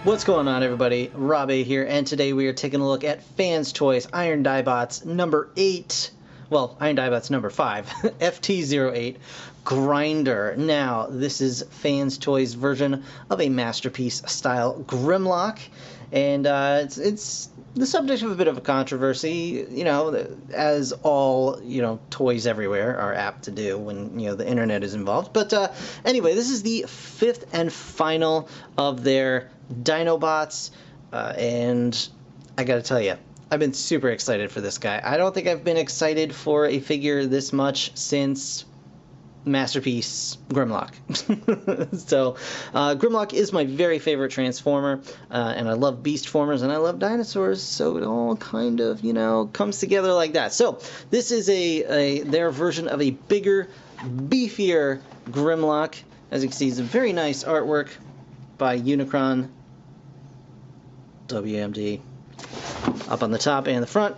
What's going on, everybody? Robbie here, and today we are taking a look at Fanstoys Iron DiBots number 8. Well, Iron DiBots number 5, FT08 Grinder. Now, this is Fanstoys' version of a Masterpiece style Grimlock, and it's the subject of a bit of a controversy, you know, as all, toys everywhere are apt to do when, the internet is involved. But anyway, this is the 5th and final of their Dinobots, and I gotta tell you, I've been super excited for this guy. I don't think I've been excited for a figure this much since Masterpiece Grimlock. So Grimlock is my very favorite Transformer, and I love Beast Formers and I love dinosaurs, so it all kind of, comes together like that. So this is their version of a bigger, beefier Grimlock. As you can see, it's a very nice artwork by Unicron WMD up on the top and the front.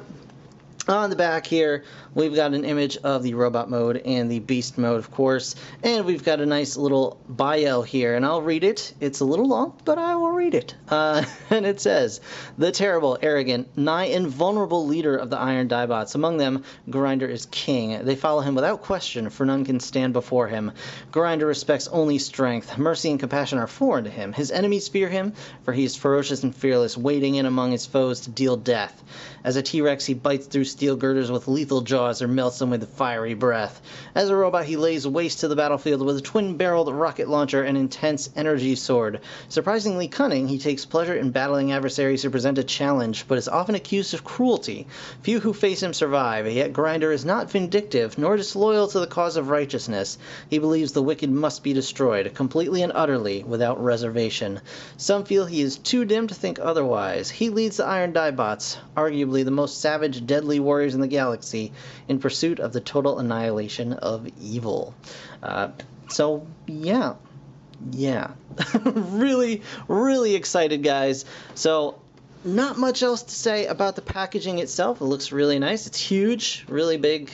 On the back here, we've got an image of the robot mode and the beast mode, of course, and we've got a nice little bio here, and I'll read it. It's a little long, but I will read it. And it says, "The terrible, arrogant, nigh invulnerable leader of the Iron DiBots. Among them, Grinder is king. They follow him without question, for none can stand before him. Grinder respects only strength. Mercy and compassion are foreign to him. His enemies fear him, for he is ferocious and fearless, wading in among his foes to deal death. As a T-Rex, he bites through steel girders with lethal jaws or melts them with fiery breath. As a robot, he lays waste to the battlefield with a twin-barreled rocket launcher and intense energy sword. Surprisingly cunning, he takes pleasure in battling adversaries who present a challenge, but is often accused of cruelty. Few who face him survive, yet Grinder is not vindictive, nor disloyal to the cause of righteousness. He believes the wicked must be destroyed, completely and utterly, without reservation. Some feel he is too dim to think otherwise. He leads the Iron DiBots, arguably the most savage, deadly warriors in the galaxy, in pursuit of the total annihilation of evil." So, yeah. Really, really excited, guys. So, not much else to say about the packaging itself. It looks really nice. It's huge, really big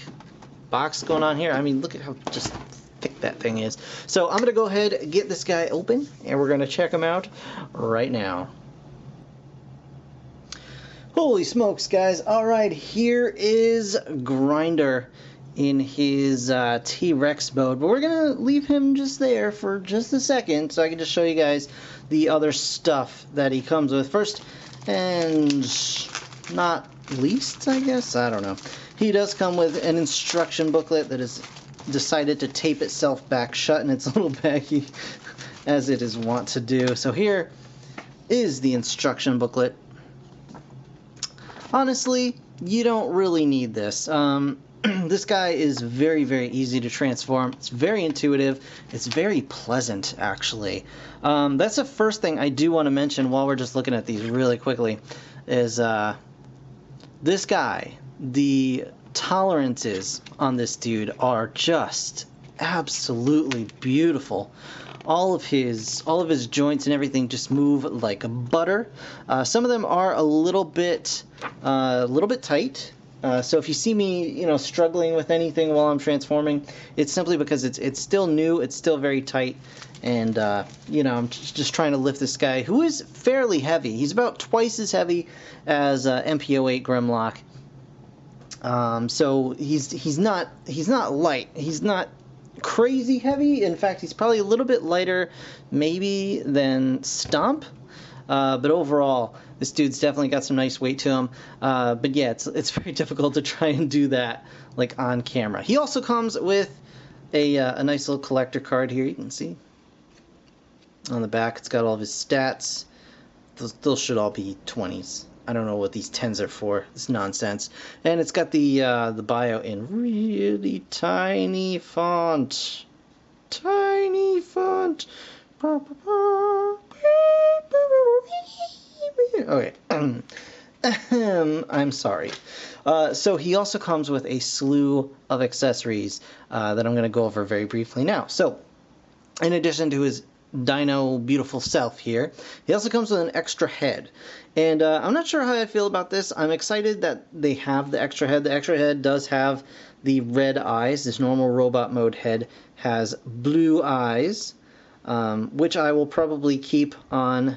box going on here. I mean, look at how just thick that thing is. So, I'm going to go ahead and get this guy open, and we're going to check him out right now. Holy smokes, guys. Alright, here is Grinder in his T-Rex mode, but we're going to leave him just there for just a second so I can just show you guys the other stuff that he comes with. First, and not least, I guess, I don't know. He does come with an instruction booklet that has decided to tape itself back shut in its little baggie, as it is wont to do. So here is the instruction booklet. Honestly, you don't really need this. This guy is very, very easy to transform. It's very intuitive. It's very pleasant, actually. That's the first thing I do want to mention while we're just looking at these really quickly, is this guy, the tolerances on this dude are just absolutely beautiful. All of his joints and everything just move like butter. Some of them are a little bit tight. So if you see me, struggling with anything while I'm transforming, it's simply because it's still new, it's still very tight, and I'm just trying to lift this guy who is fairly heavy. He's about twice as heavy as MPO8 Grimlock. So he's not light. He's not crazy heavy. In fact, he's probably a little bit lighter maybe than Stomp, but overall this dude's definitely got some nice weight to him. But yeah, it's very difficult to try and do that like on camera. He also comes with a nice little collector card here. You can see on the back it's got all of his stats. Those should all be 20s. I don't know what these 10s are for. It's nonsense. And it's got the bio in really tiny font. Tiny font. Okay. I'm sorry. So he also comes with a slew of accessories that I'm going to go over very briefly now. So, in addition to his Dino beautiful self here, he also comes with an extra head, and I'm not sure how I feel about this. I'm excited that they have the extra head. The extra head does have the red eyes. This normal robot mode head has blue eyes, which I will probably keep on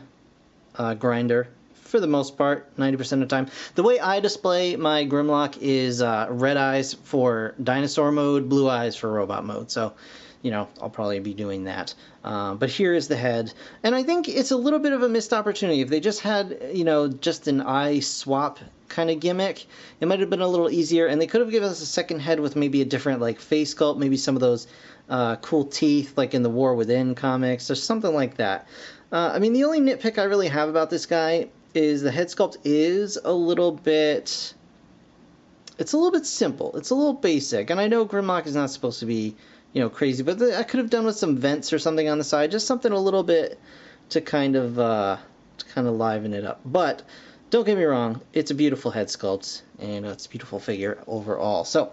grinder for the most part, 90% of the time. The way I display my Grimlock is red eyes for dinosaur mode, blue eyes for robot mode. So, you know, I'll probably be doing that. But here is the head. And I think it's a little bit of a missed opportunity. If they just had, you know, just an eye swap kind of gimmick, it might have been a little easier. And they could have given us a second head with maybe a different, like, face sculpt, maybe some of those cool teeth, like in the War Within comics, or something like that. I mean, the only nitpick I really have about this guy is the head sculpt is a little bit... It's a little bit simple. It's a little basic. And I know Grimlock is not supposed to be, you know, crazy, but I could have done with some vents or something on the side. Just something a little bit to kind of liven it up. But don't get me wrong, it's a beautiful head sculpt, and it's a beautiful figure overall. So,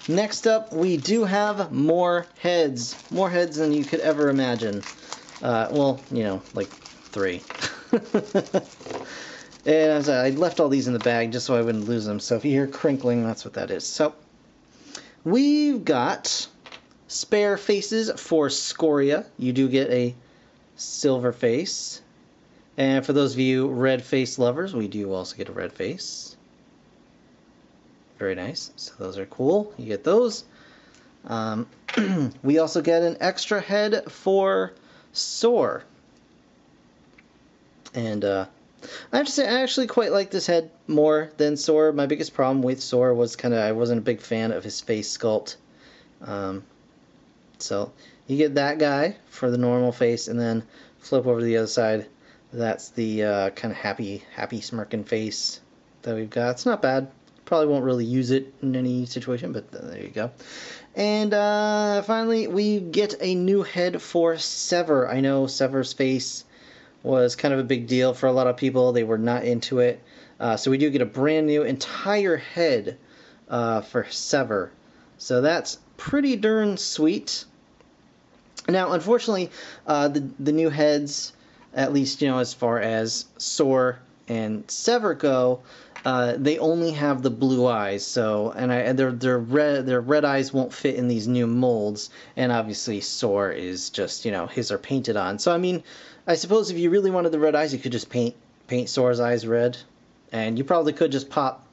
next up, we do have more heads. More heads than you could ever imagine. Well, you know, like 3. And I left all these in the bag just so I wouldn't lose them. So if you hear crinkling, that's what that is. So we've got spare faces for Scoria. You do get a silver face. And for those of you red face lovers, we do also get a red face. Very nice. So those are cool. You get those. We also get an extra head for Soar. And I have to say, I actually quite like this head more than Soar. My biggest problem with Soar was I wasn't a big fan of his face sculpt. So you get that guy for the normal face, and then flip over to the other side. That's the kind of happy smirking face that we've got. It's not bad. Probably won't really use it in any situation, but there you go. And finally, we get a new head for Sever. I know Sever's face was kind of a big deal for a lot of people. They were not into it. So we do get a brand new entire head for Sever. So that's pretty darn sweet. Now, unfortunately, the new heads, at least, you know, as far as Soar and Sever go, they only have the blue eyes. So, and their red eyes won't fit in these new molds. And obviously, Soar is just, you know, his are painted on. So, I mean, I suppose if you really wanted the red eyes, you could just paint Soar's eyes red, and you probably could just pop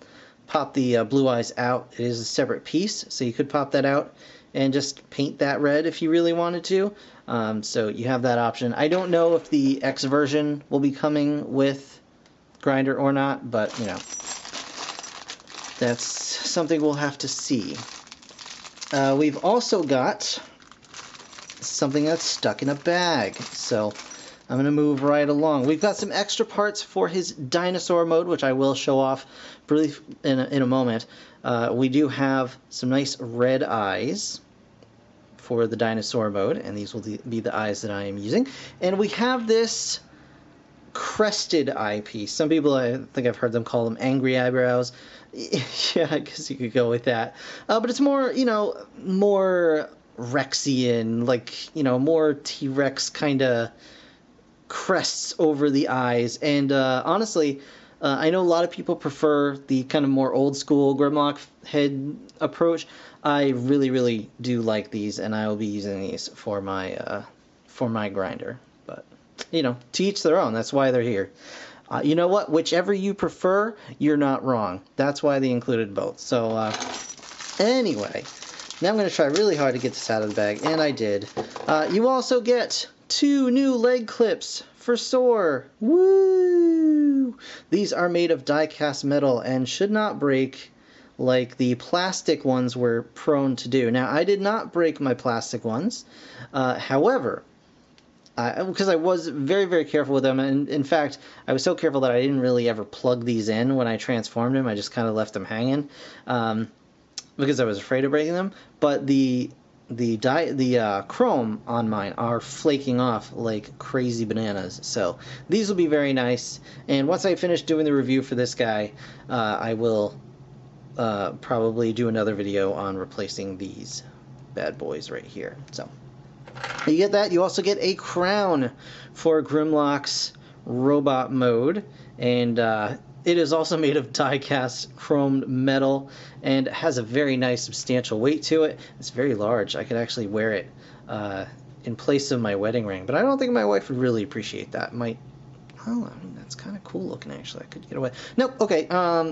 the blue eyes out. It is a separate piece, so you could pop that out and just paint that red if you really wanted to. So you have that option. I don't know if the X version will be coming with Grinder or not, but you know, that's something we'll have to see. We've also got something that's stuck in a bag, so I'm going to move right along. We've got some extra parts for his dinosaur mode, which I will show off briefly in a moment. We do have some nice red eyes for the dinosaur mode, and these will be the eyes that I am using. And we have this crested eyepiece. Some people, I think I've heard them call them angry eyebrows. Yeah, I guess you could go with that. But it's more, you know, more Rexian, like, you know, more T-Rex kind of crests over the eyes. And honestly, I know a lot of people prefer the kind of more old school Grimlock head approach. I really, really do like these, and I will be using these for my grinder. But you know, to each their own. That's why they're here. You know what? Whichever you prefer, you're not wrong. That's why they included both. So anyway, now I'm going to try really hard to get this out of the bag, and I did. You also get 2 new leg clips for Soar. Woo! These are made of die-cast metal and should not break like the plastic ones were prone to do. Now, I did not break my plastic ones. However, because I was very, very careful with them, and in fact, I was so careful that I didn't really ever plug these in when I transformed them. I just kind of left them hanging because I was afraid of breaking them. But the chrome on mine are flaking off like crazy bananas. So these will be very nice. And once I finish doing the review for this guy, I will probably do another video on replacing these bad boys right here. So you get that. You also get a crown for Grimlock's robot mode, and it is also made of die-cast chromed metal and has a very nice substantial weight to it. It's very large. I could actually wear it in place of my wedding ring, but I don't think my wife would really appreciate that. Might Well, I mean, that's kind of cool looking, actually. I could get away. Nope, okay,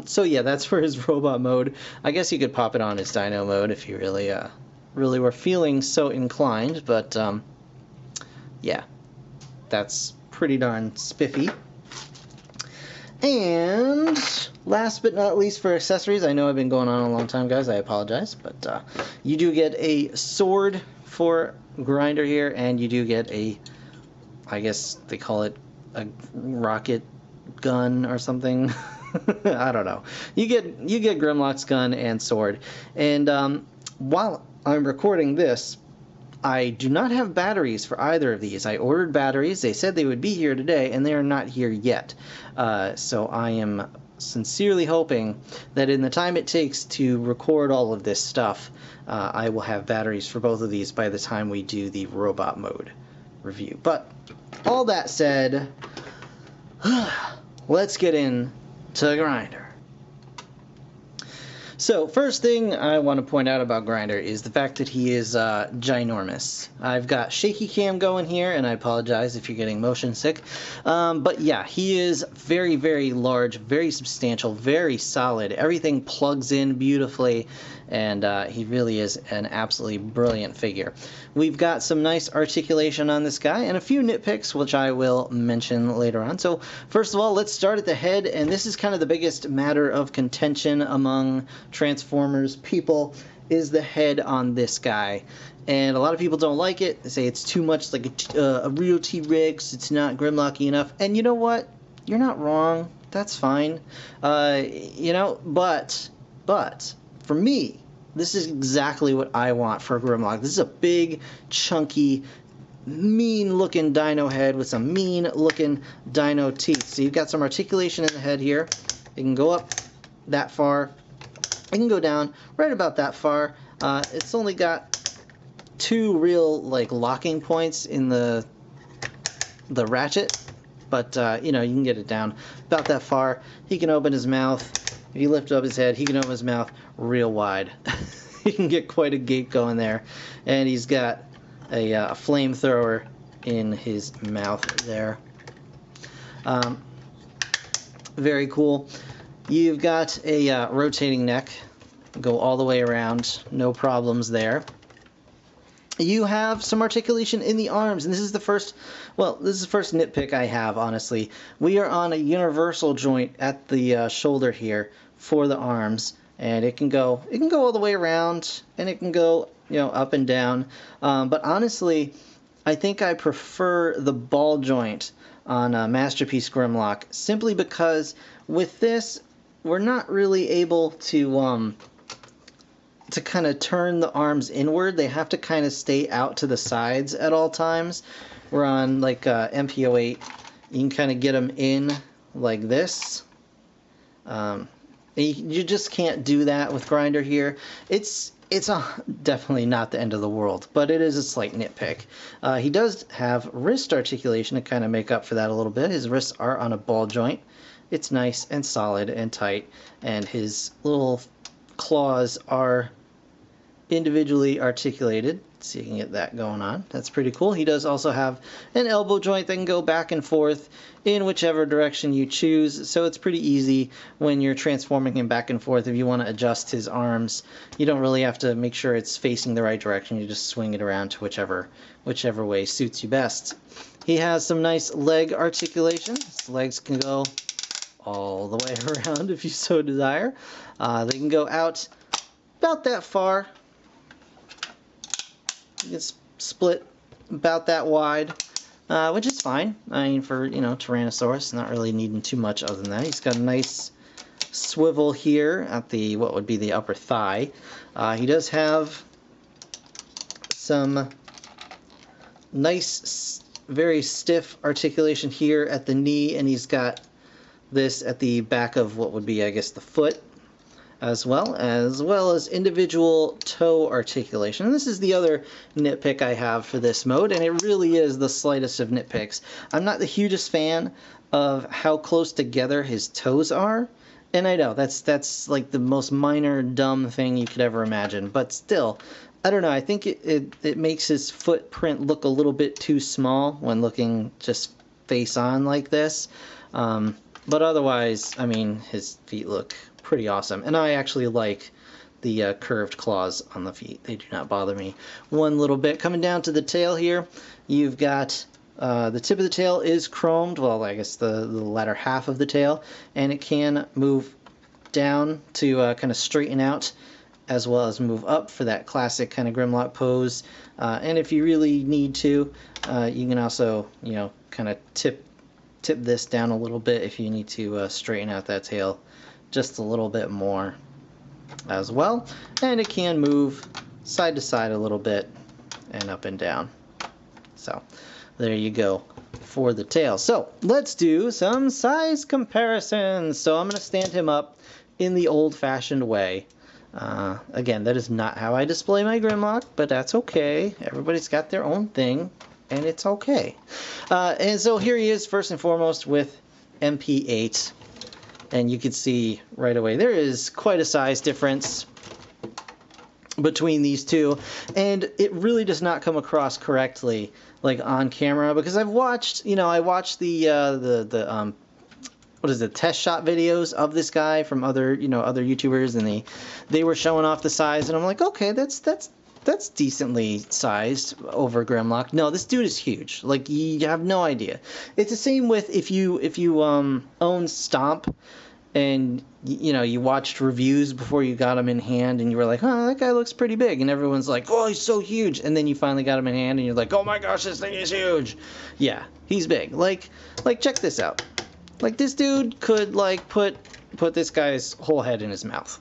so yeah, that's for his robot mode. I guess you could pop it on his dino mode if you really, really were feeling so inclined, but, yeah, that's pretty darn spiffy. And last but not least for accessories, I know I've been going on a long time, guys, I apologize, but you do get a sword for Grinder here, and you do get a, I guess they call it a rocket gun or something. I don't know. You get Grimlock's gun and sword, and while I'm recording this, I do not have batteries for either of these. I ordered batteries. They said they would be here today, and they are not here yet. So I am sincerely hoping that in the time it takes to record all of this stuff, I will have batteries for both of these by the time we do the robot mode review. But all that said, let's get into Grinder. So, first thing I want to point out about Grinder is the fact that he is ginormous. I've got shaky cam going here, and I apologize if you're getting motion sick. But yeah, he is very, very large, very substantial, very solid. Everything plugs in beautifully, and he really is an absolutely brilliant figure. We've got some nice articulation on this guy, and a few nitpicks, which I will mention later on. So, first of all, let's start at the head, and this is kind of the biggest matter of contention among Transformers people, is the head on this guy. And a lot of people don't like it. They say it's too much like a real T-Rex, it's not Grimlocky enough. And you know what? You're not wrong. That's fine. You know, but for me, this is exactly what I want for Grimlock. This is a big, chunky, mean-looking dino head with some mean-looking dino teeth. So you've got some articulation in the head here. It can go up that far. It can go down right about that far. It's only got two real like locking points in the ratchet, but you know, you can get it down about that far. He can open his mouth. If you lift up his head, he can open his mouth real wide. He can get quite a gate going there, and he's got a flamethrower in his mouth there. Very cool. You've got a rotating neck, go all the way around, no problems there. You have some articulation in the arms, and this is the first, well, this is the first nitpick I have, honestly. We are on a universal joint at the shoulder here for the arms, and it can go all the way around, and it can go, you know, up and down. But honestly, I think I prefer the ball joint on Masterpiece Grimlock, simply because with this, we're not really able to kind of turn the arms inward. They have to kind of stay out to the sides at all times. We're on like MPO8. You can kind of get them in like this. You just can't do that with Grinder here. It's definitely not the end of the world, but it is a slight nitpick. He does have wrist articulation to kind of make up for that a little bit. His wrists are on a ball joint. It's nice and solid and tight, and his little claws are individually articulated. Let's see if you can get that going on. That's pretty cool. He does also have an elbow joint that can go back and forth in whichever direction you choose, so it's pretty easy when you're transforming him back and forth. If you want to adjust his arms, you don't really have to make sure it's facing the right direction. You just swing it around to whichever way suits you best. He has some nice leg articulation. His legs can go all the way around if you so desire. They can go out about that far. You can split about that wide, which is fine. I mean, for, you know, Tyrannosaurus, not really needing too much other than that. He's got a nice swivel here at the, what would be the upper thigh. He does have some nice, very stiff articulation here at the knee, and he's got this at the back of what would be, I guess, the foot, as well as individual toe articulation. And this is the other nitpick I have for this mode, and it really is the slightest of nitpicks. I'm not the hugest fan of how close together his toes are, and I know that's like the most minor dumb thing you could ever imagine, but still, I don't know, I think it makes his footprint look a little bit too small when looking just face on like this. But otherwise, I mean, his feet look pretty awesome. And I actually like the curved claws on the feet. They do not bother me one little bit. Coming down to the tail here, you've got the tip of the tail is chromed. Well, I guess the latter half of the tail. And it can move down to kind of straighten out, as well as move up for that classic kind of Grimlock pose. And if you really need to, you can also, you know, kind of tip this down a little bit if you need to straighten out that tail just a little bit more as well. And it can move side to side a little bit and up and down. So there you go for the tail. So let's do some size comparisons. So I'm going to stand him up in the old-fashioned way. Again, that is not how I display my Grimlock, but that's okay. Everybody's got their own thing, and it's okay. And so here he is, first and foremost, with MP8. And you can see right away there is quite a size difference between these two, and it really does not come across correctly, like on camera, because I've watched, you know, I watched the what is it, test shot videos of this guy from other, you know, other YouTubers, and they were showing off the size, and I'm like, okay, that's decently sized over Grimlock. No, this dude is huge. Like, you have no idea. It's the same with if you own Stomp, and you know, you watched reviews before you got him in hand, and you were like, oh, that guy looks pretty big, and everyone's like, oh, he's so huge, and then you finally got him in hand, and you're like, oh my gosh, this thing is huge. Yeah, he's big. Like check this out. Like, this dude could, like, put this guy's whole head in his mouth.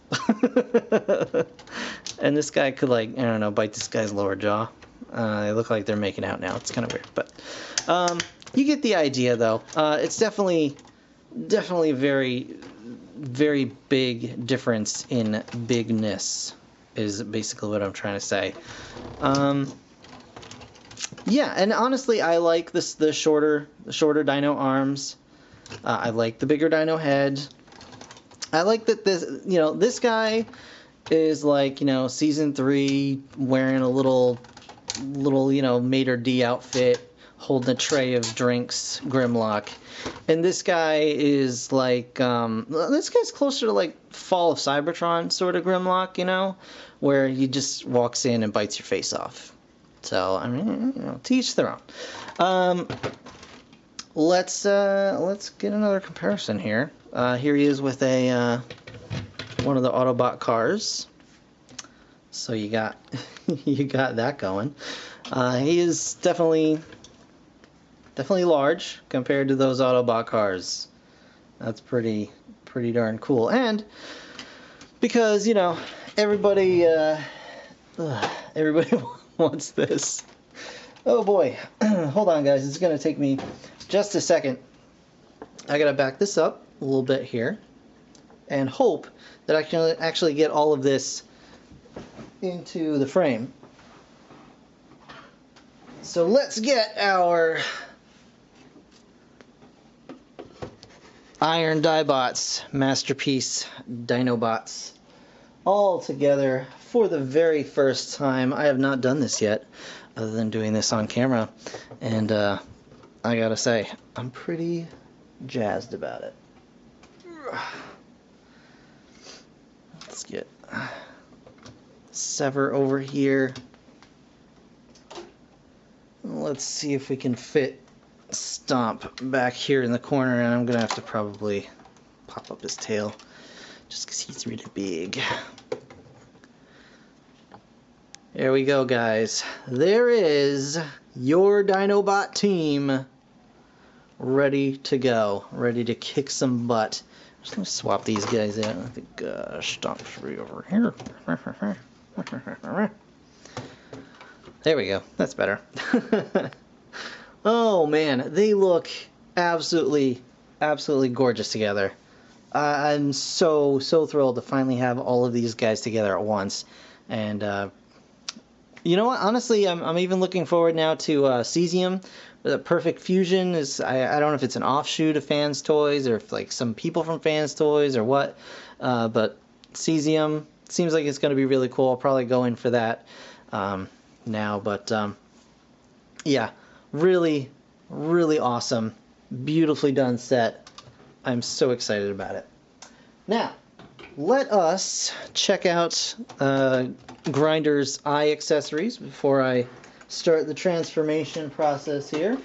And this guy could, like, I don't know, bite this guy's lower jaw. They look like they're making out now. It's kind of weird, but you get the idea, though. It's definitely very, very big difference in bigness is basically what I'm trying to say. Yeah, and honestly, I like the shorter dino arms. I like the bigger dino head. I like that this guy is like, you know, season 3 wearing a little, you know, Mater D outfit, holding a tray of drinks, Grimlock. And this guy is like, this guy's closer to like Fall of Cybertron sort of Grimlock, you know, where he just walks in and bites your face off. So, I mean, you know, to each their own. Let's get another comparison here. Here he is with a one of the Autobot cars. So you got that going. He is definitely large compared to those Autobot cars. That's pretty darn cool. And because, you know, everybody wants this. Oh boy. Hold on, guys. It's gonna take me just a second. I gotta back this up a little bit here and hope that I can actually get all of this into the frame. So let's get our Iron DiBots Masterpiece Dinobots all together for the very first time. I have not done this yet, other than doing this on camera, and I gotta say, I'm pretty jazzed about it. Let's get Sever over here. Let's see if we can fit Stomp back here in the corner, and I'm gonna have to probably pop up his tail just because he's really big. There we go, guys. There is your Dinobot team ready to go, ready to kick some butt. I'm just gonna swap these guys out. I think Stomp's free over here. There we go. That's better. Oh man, they look absolutely gorgeous together. I'm so thrilled to finally have all of these guys together at once. And you know what? Honestly, I'm even looking forward now to Cesium. The Perfect Fusion is, I don't know if it's an offshoot of Fanstoys or if like some people from Fanstoys or what, but Cesium seems like it's going to be really cool. I'll probably go in for that now, but yeah, really awesome beautifully done set. I'm so excited about it. Now, let us check out Grinder's eye accessories before I start the transformation process here.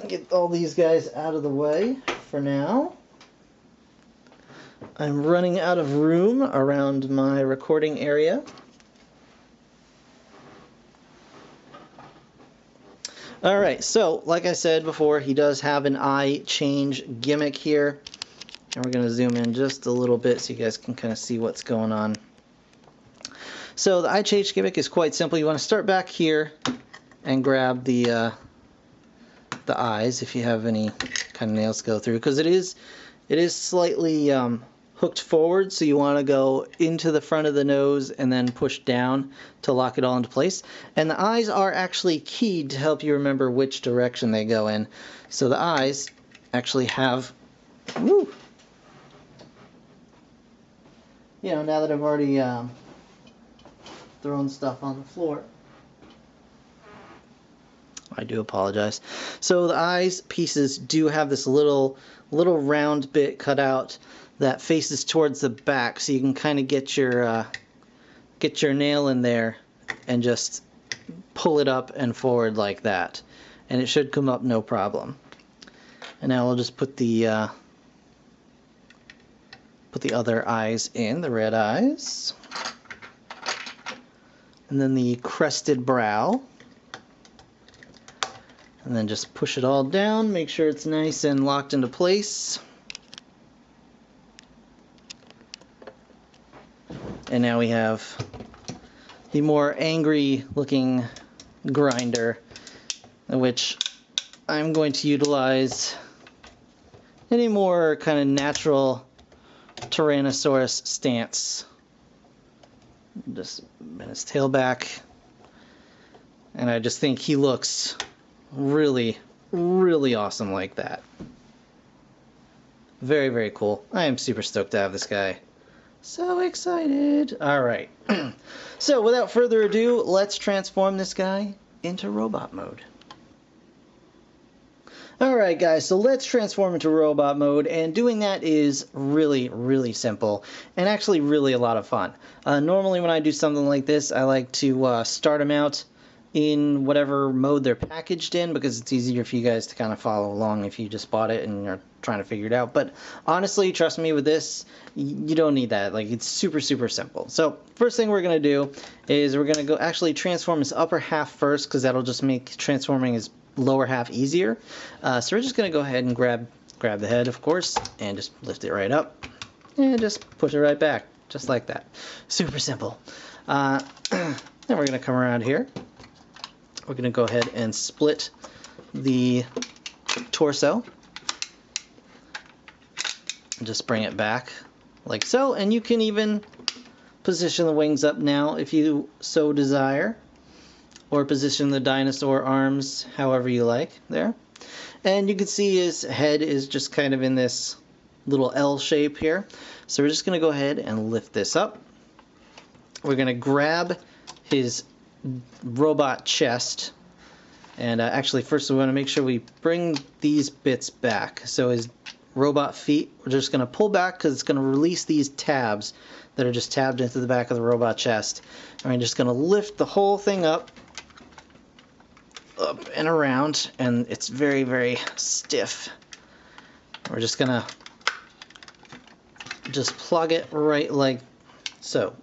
Get all these guys out of the way for now. I'm running out of room around my recording area. Alright, so like I said before, he does have an eye change gimmick here. And we're going to zoom in just a little bit so you guys can kind of see what's going on. So the eye change gimmick is quite simple. You want to start back here and grab the eyes if you have any kind of nails to go through, because it is slightly hooked forward, so you want to go into the front of the nose and then push down to lock it all into place. And the eyes are actually keyed to help you remember which direction they go in. So the eyes actually have, woo, you know, now that I've already thrown stuff on the floor, I do apologize. So the eyes pieces do have this little round bit cut out that faces towards the back, so you can kind of get your nail in there and just pull it up and forward like that, and it should come up no problem. And now we'll just put the other eyes in, the red eyes, and then the crested brow, and then just push it all down, make sure it's nice and locked into place. And now we have the more angry looking Grinder, which I'm going to utilize any more kind of natural Tyrannosaurus stance. Just bend his tail back, and I just think he looks really, really awesome like that. Very, very cool. I am super stoked to have this guy. So excited. Alright. So without further ado, let's transform this guy into robot mode. Alright guys, so let's transform into robot mode, and doing that is really, really simple, and actually really a lot of fun. Normally when I do something like this, I like to start them out in whatever mode they're packaged in, because it's easier for you guys to kind of follow along if you just bought it and you're trying to figure it out. But honestly, trust me, with this, you don't need that. Like, it's super, super simple. So first thing we're going to do is we're going to go actually transform his upper half first, because that'll just make transforming his lower half easier. So we're just going to go ahead and grab the head, of course, and just lift it right up and just push it right back, just like that. Super simple. Then we're going to come around here. We're going to go ahead and split the torso and just bring it back like so. And you can even position the wings up now if you so desire, or position the dinosaur arms however you like there. And you can see his head is just kind of in this little L shape here. So we're just going to go ahead and lift this up. We're going to grab his robot chest, and actually first we want to make sure we bring these bits back. So his robot feet, we're just going to pull back because it's going to release these tabs that are just tabbed into the back of the robot chest. And we're just going to lift the whole thing up and around, and it's very, very stiff. We're just going to just plug it right like so.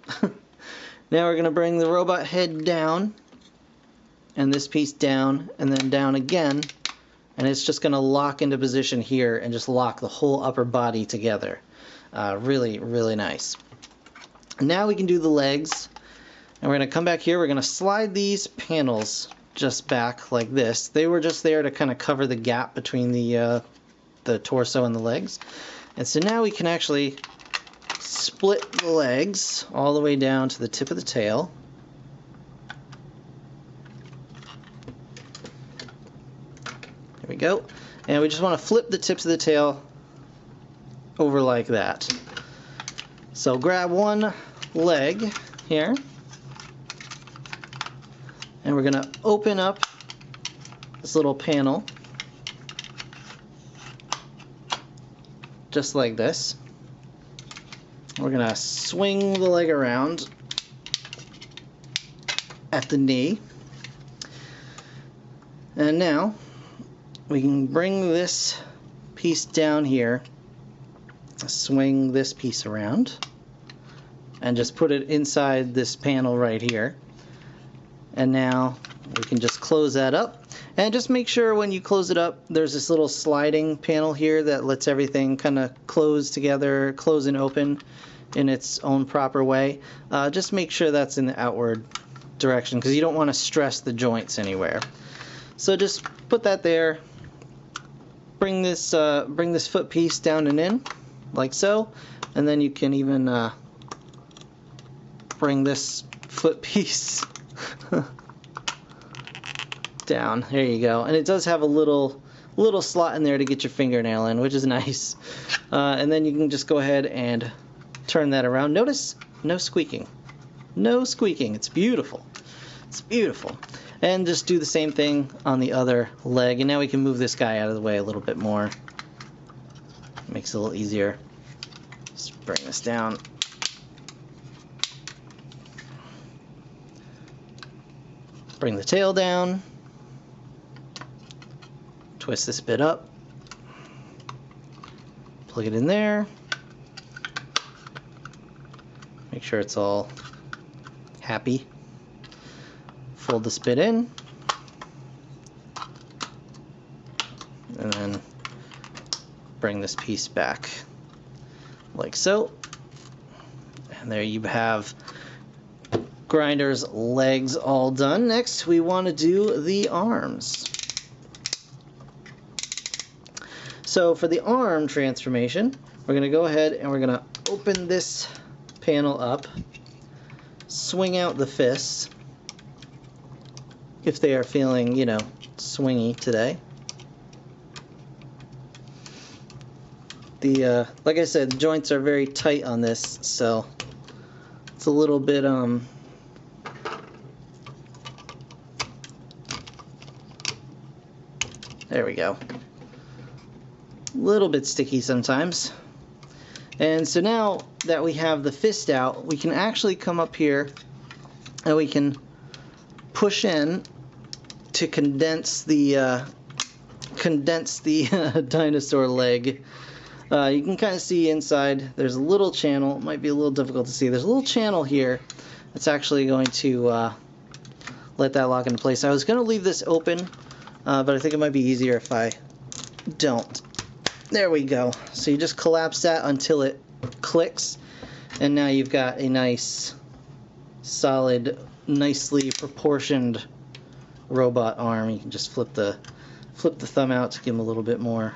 Now we're going to bring the robot head down, and this piece down, and then down again, and it's just going to lock into position here and just lock the whole upper body together. Really, really nice. Now we can do the legs, and we're going to come back here. We're going to slide these panels just back like this. They were just there to kind of cover the gap between the torso and the legs. And so now we can actually split the legs all the way down to the tip of the tail. There we go. And we just want to flip the tips of the tail over like that. So grab one leg here, and we're going to open up this little panel, just like this. We're gonna swing the leg around at the knee. And now we can bring this piece down here, swing this piece around, and just put it inside this panel right here. And now we can just close that up. And just make sure when you close it up, there's this little sliding panel here that lets everything kind of close together, close and open in its own proper way. Just make sure that's in the outward direction, because you don't want to stress the joints anywhere. So just put that there. Bring this foot piece down and in, like so, and then you can even bring this foot piece down. There you go. And it does have a little slot in there to get your fingernail in, which is nice. And then you can just go ahead and turn that around. Notice no squeaking. No squeaking. It's beautiful. It's beautiful. And just do the same thing on the other leg. And now we can move this guy out of the way a little bit more. Makes it a little easier. Just bring this down. Bring the tail down. Twist this bit up. Plug it in there. Make sure it's all happy. Fold this bit in, and then bring this piece back like so. And there you have Grinder's legs all done. Next we want to do the arms. So for the arm transformation, we're going to go ahead and we're going to open this panel up, swing out the fists if they are feeling, you know, swingy today. Like I said, the joints are very tight on this, so it's a little bit there we go. A little bit sticky sometimes. And so now that we have the fist out, we can actually come up here and we can push in to condense the dinosaur leg. You can kind of see inside there's a little channel. It might be a little difficult to see. There's a little channel here that's actually going to let that lock into place. I was going to leave this open, but I think it might be easier if I don't. There we go. So you just collapse that until it clicks, and now you've got a nice, solid, nicely proportioned robot arm. You can just flip the thumb out to give him a little bit more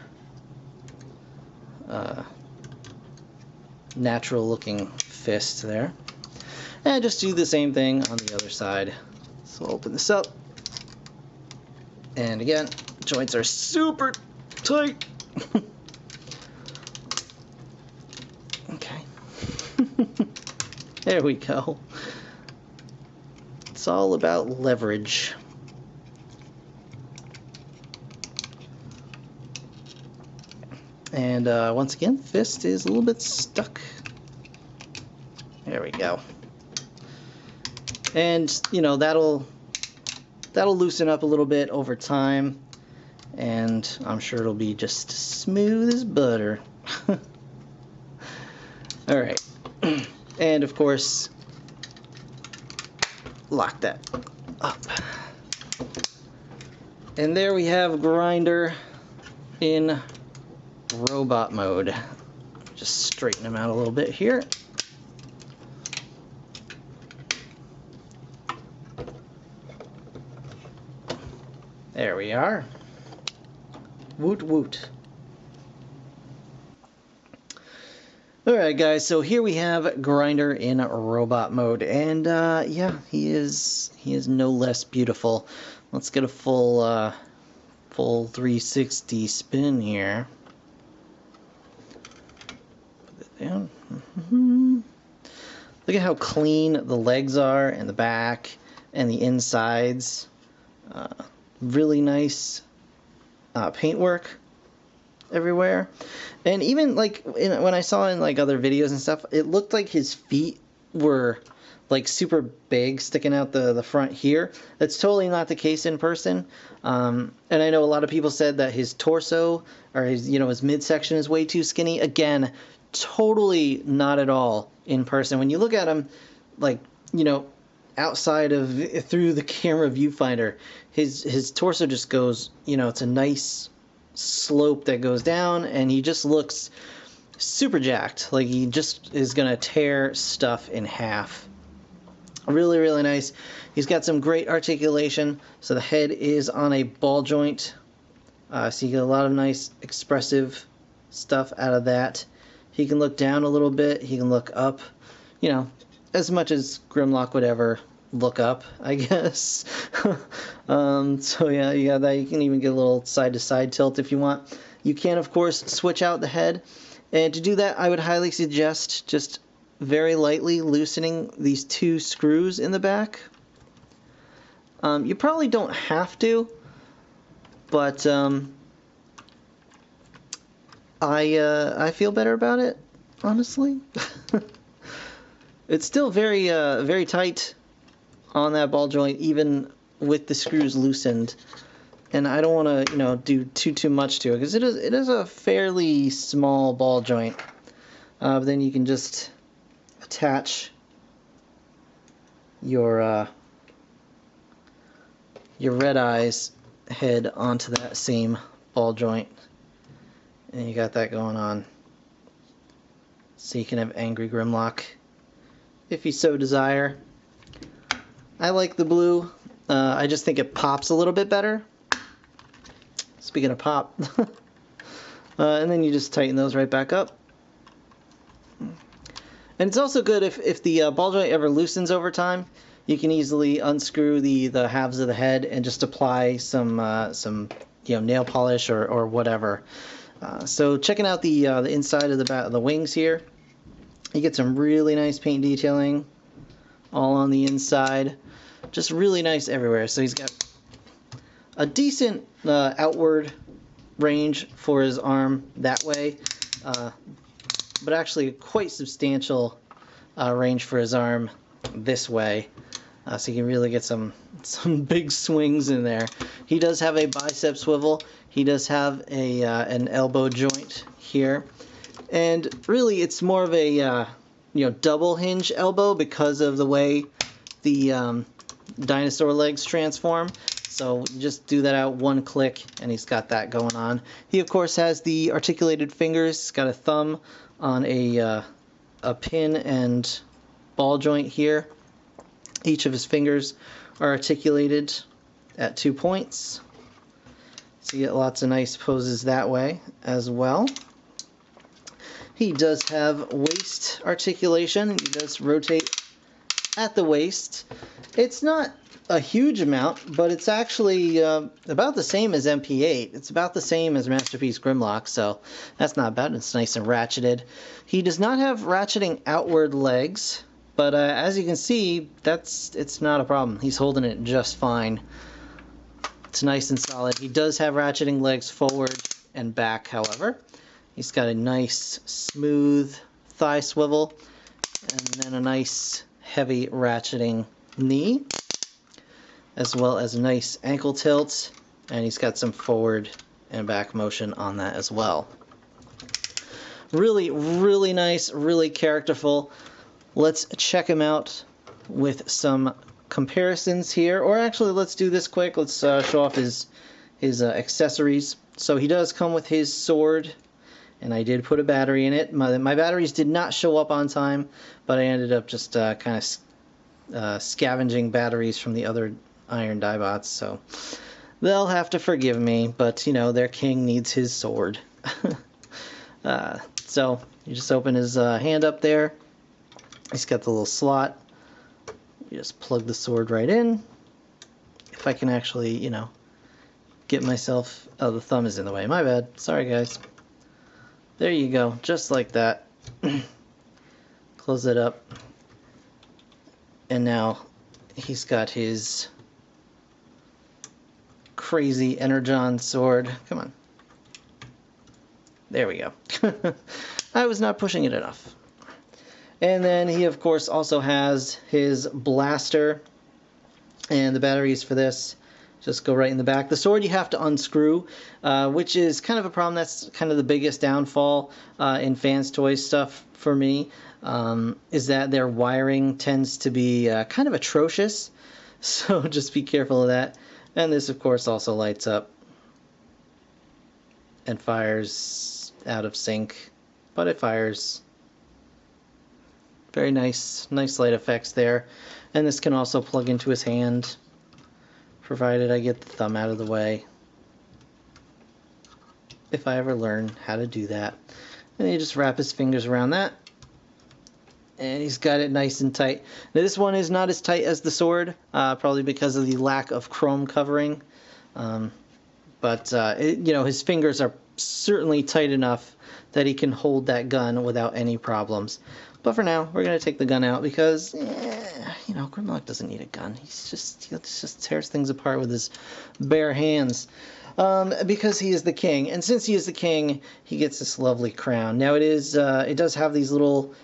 natural looking fist there. And just do the same thing on the other side. So I'll open this up, and again, joints are super tight. Okay. There we go. It's all about leverage. And once again, fist is a little bit stuck. There we go. And you know, that'll loosen up a little bit over time, and I'm sure it'll be just smooth as butter. All right. And of course, lock that up. And there we have Grinder in robot mode. Just straighten him out a little bit here. There we are. Woot woot. Alright guys, so here we have Grinder in robot mode, and yeah, he is no less beautiful. Let's get a full 360 spin here. Put that down. Look at how clean the legs are, and the back, and the insides. Really nice paintwork everywhere. And even like when I saw in like other videos and stuff, it looked like his feet were like super big sticking out the front here. That's totally not the case in person. And I know a lot of people said that his torso or his midsection is way too skinny. Again, totally not at all in person. When you look at him, like, outside of through the camera viewfinder, his torso just goes, it's a nice slope that goes down, and he just looks super jacked. Like he just is gonna tear stuff in half. Really, really nice. He's got some great articulation. So the head is on a ball joint. So you get a lot of nice expressive stuff out of that. He can look down a little bit. He can look up, as much as Grimlock would ever look up, I guess. So yeah, you got that. You can even get a little side-to-side tilt if you want. You can, of course, switch out the head. And to do that, I would highly suggest just very lightly loosening these 2 screws in the back. You probably don't have to, but I feel better about it, honestly. It's still very very tight on that ball joint, even with the screws loosened. And I don't want to do too much to it, because it is a fairly small ball joint. But then you can just attach your Red Eye's head onto that same ball joint, and you got that going on. So you can have Angry Grimlock if you so desire. I like the blue. I just think it pops a little bit better. Speaking of pop. And then you just tighten those right back up. And it's also good if the ball joint ever loosens over time, you can easily unscrew the halves of the head and just apply some nail polish or whatever. So checking out the inside of the wings here, you get some really nice paint detailing all on the inside. Just really nice everywhere. So he's got a decent outward range for his arm that way, but actually quite substantial range for his arm this way. So you can really get some big swings in there. He does have a bicep swivel. He does have an elbow joint here, and really it's more of a double hinge elbow because of the way the dinosaur legs transform. So you just do that out one click, and he's got that going on. He of course has the articulated fingers. He's got a thumb on a pin and ball joint here. Each of his fingers are articulated at 2 points. So you get lots of nice poses that way as well. He does have waist articulation. He does rotate at the waist. It's not a huge amount, but it's actually about the same as MP8. It's about the same as Masterpiece Grimlock, so that's not bad. It's nice and ratcheted. He does not have ratcheting outward legs, but as you can see, it's not a problem. He's holding it just fine. It's nice and solid. He does have ratcheting legs forward and back, however. He's got a nice smooth thigh swivel, and then a nice heavy ratcheting knee, as well as a nice ankle tilt, and he's got some forward and back motion on that as well. Really, really nice, really characterful. Let's check him out with some comparisons here, or actually let's do this quick. Let's show off his accessories. So he does come with his sword, and I did put a battery in it. My batteries did not show up on time, but I ended up just kind of scavenging batteries from the other Iron DiBots, so they'll have to forgive me, but their king needs his sword. So you just open his hand up there. He's got the little slot. You just plug the sword right in. If I can actually, get myself... Oh, the thumb is in the way. My bad. Sorry, guys. There you go. Just like that. Close it up. And now he's got his crazy Energon sword. Come on. There we go. I was not pushing it enough. And then he, of course, also has his blaster. And the batteries for this just go right in the back. The sword you have to unscrew, which is kind of a problem. That's kind of the biggest downfall in Fanstoys stuff for me, is that their wiring tends to be kind of atrocious. So just be careful of that. And this, of course, also lights up and fires out of sync, but it fires. Very nice light effects there. And this can also plug into his hand, provided I get the thumb out of the way, if I ever learn how to do that. And you just wrap his fingers around that, and he's got it nice and tight. Now this one is not as tight as the sword, probably because of the lack of chrome covering, but you know, his fingers are certainly tight enough that he can hold that gun without any problems. But for now, we're going to take the gun out because, you know, Grimlock doesn't need a gun. He just tears things apart with his bare hands. Because he is the king. And since he is the king, he gets this lovely crown. Now it does have these little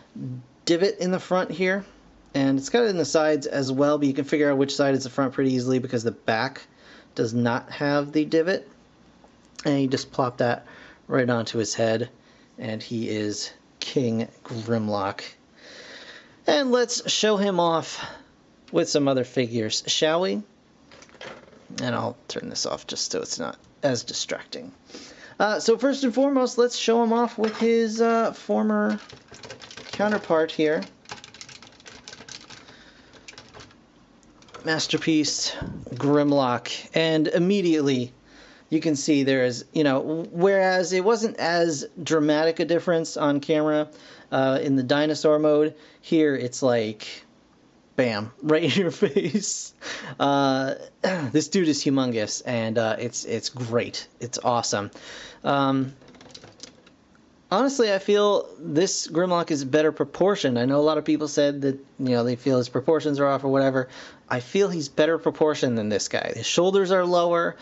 divot in the front here. And it's got it in the sides as well, but you can figure out which side is the front pretty easily because the back does not have the divot. And you just plop that right onto his head. And he is King Grimlock. And let's show him off with some other figures, shall we? And I'll turn this off just so it's not as distracting. So first and foremost, let's show him off with his former counterpart here. Masterpiece Grimlock. And immediately you can see there is, you know, whereas it wasn't as dramatic a difference on camera in the dinosaur mode, here it's like, bam, right in your face. This dude is humongous, and it's great. It's awesome. Honestly, I feel this Grimlock is better proportioned. I know a lot of people said that, you know, they feel his proportions are off or whatever. I feel he's better proportioned than this guy. His shoulders are lower.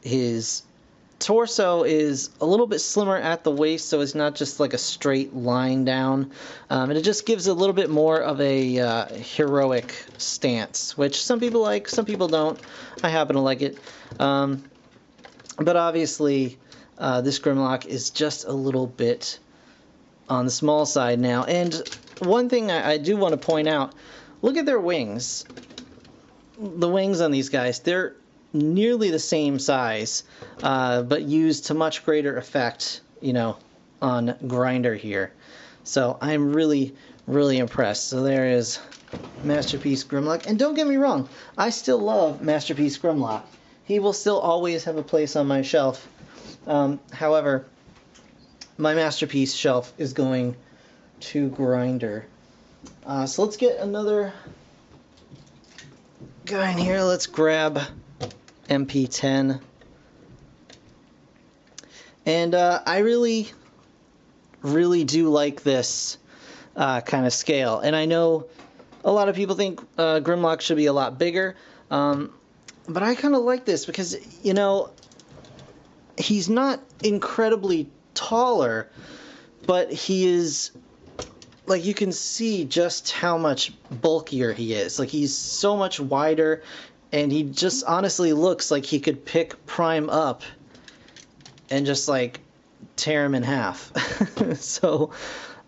His torso is a little bit slimmer at the waist, so it's not just like a straight line down. And it just gives a little bit more of a heroic stance, which some people like, some people don't. I happen to like it. But obviously, this Grimlock is just a little bit on the small side now. And one thing I do want to point out, look at their wings. The wings on these guys, they're nearly the same size, but used to much greater effect, you know, on Grinder here. So I'm really, really impressed. So there is Masterpiece Grimlock. And don't get me wrong, I still love Masterpiece Grimlock. He will still always have a place on my shelf. However, my Masterpiece shelf is going to Grinder. So let's get another guy in here. Let's grab MP10. And I really do like this kind of scale. And I know a lot of people think Grimlock should be a lot bigger, but I kind of like this because, you know, he's not incredibly taller, but he is, like, you can see just how much bulkier he is. Like, he's so much wider, and he just honestly looks like he could pick Prime up and just, like, tear him in half. So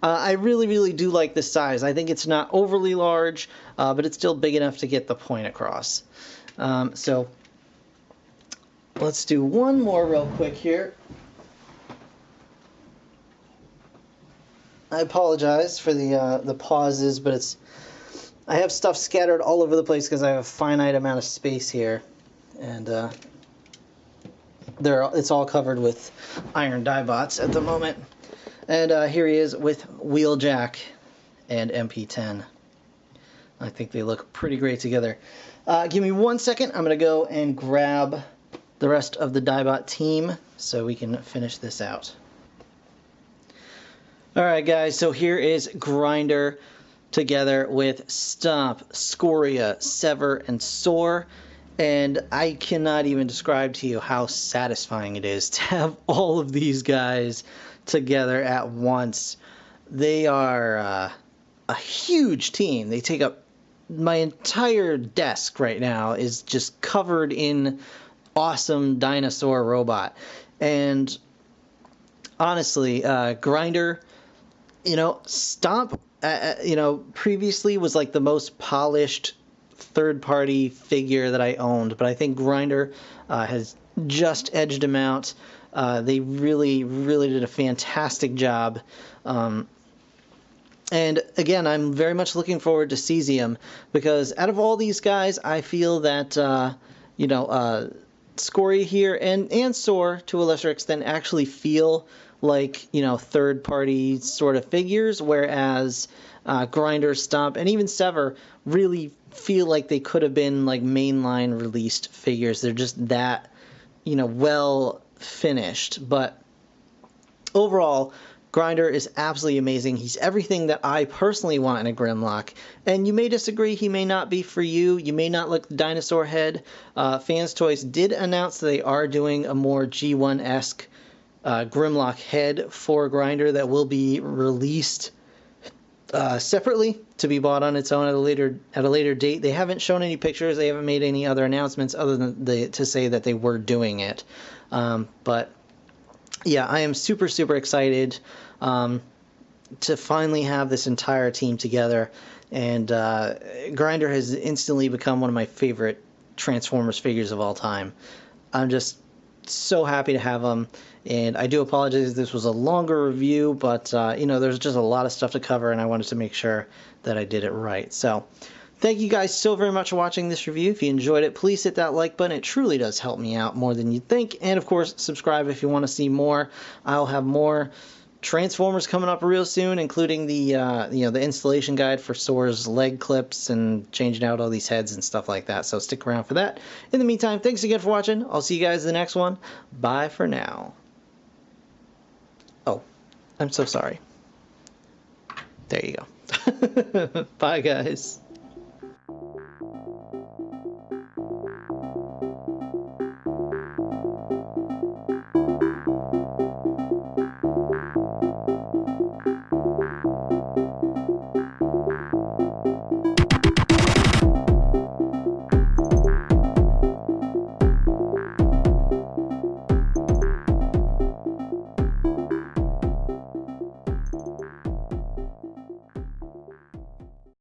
I really, really do like this size. I think it's not overly large, but it's still big enough to get the point across. So let's do one more real quick here. I apologize for the pauses, but I have stuff scattered all over the place because I have a finite amount of space here, and it's all covered with Iron DiBots at the moment. And here he is with Wheeljack and MP10. I think they look pretty great together. Give me 1 second. I'm going to go and grab the rest of the DiBot team so we can finish this out. Alright guys, so here is Grinder together with Stomp, Scoria, Sever, and Soar. And I cannot even describe to you how satisfying it is to have all of these guys together at once. They are a huge team. They take up my entire desk right now is just covered in awesome dinosaur robot. And honestly, Grinder, Stomp, previously was like the most polished third-party figure that I owned, but I think Grinder has just edged him out. They really, really did a fantastic job. And again, I'm very much looking forward to Cesium, because out of all these guys, I feel that, Scoria here and Soar, to a lesser extent, actually feel like, third-party sort of figures, whereas Grinder, Stomp, and even Sever really feel like they could have been like mainline released figures. They're just that, well finished. But overall, Grinder is absolutely amazing. He's everything that I personally want in a Grimlock. And you may disagree, he may not be for you. You may not like the dinosaur head. Fanstoys did announce that they are doing a more G1-esque Grimlock head for Grinder that will be released separately to be bought on its own at a later date. They haven't shown any pictures. They haven't made any other announcements other than to say that they were doing it. But yeah, I am super, super excited to finally have this entire team together. And Grinder has instantly become one of my favorite Transformers figures of all time. I'm just so happy to have him. And I do apologize if this was a longer review, but, there's just a lot of stuff to cover, and I wanted to make sure that I did it right. So, thank you guys so very much for watching this review. If you enjoyed it, please hit that like button. It truly does help me out more than you'd think. And, of course, subscribe if you want to see more. I'll have more Transformers coming up real soon, including the the installation guide for Soar's leg clips and changing out all these heads and stuff like that. So stick around for that. In the meantime, thanks again for watching. I'll see you guys in the next one. Bye for now. Oh, I'm so sorry. There you go. Bye, guys.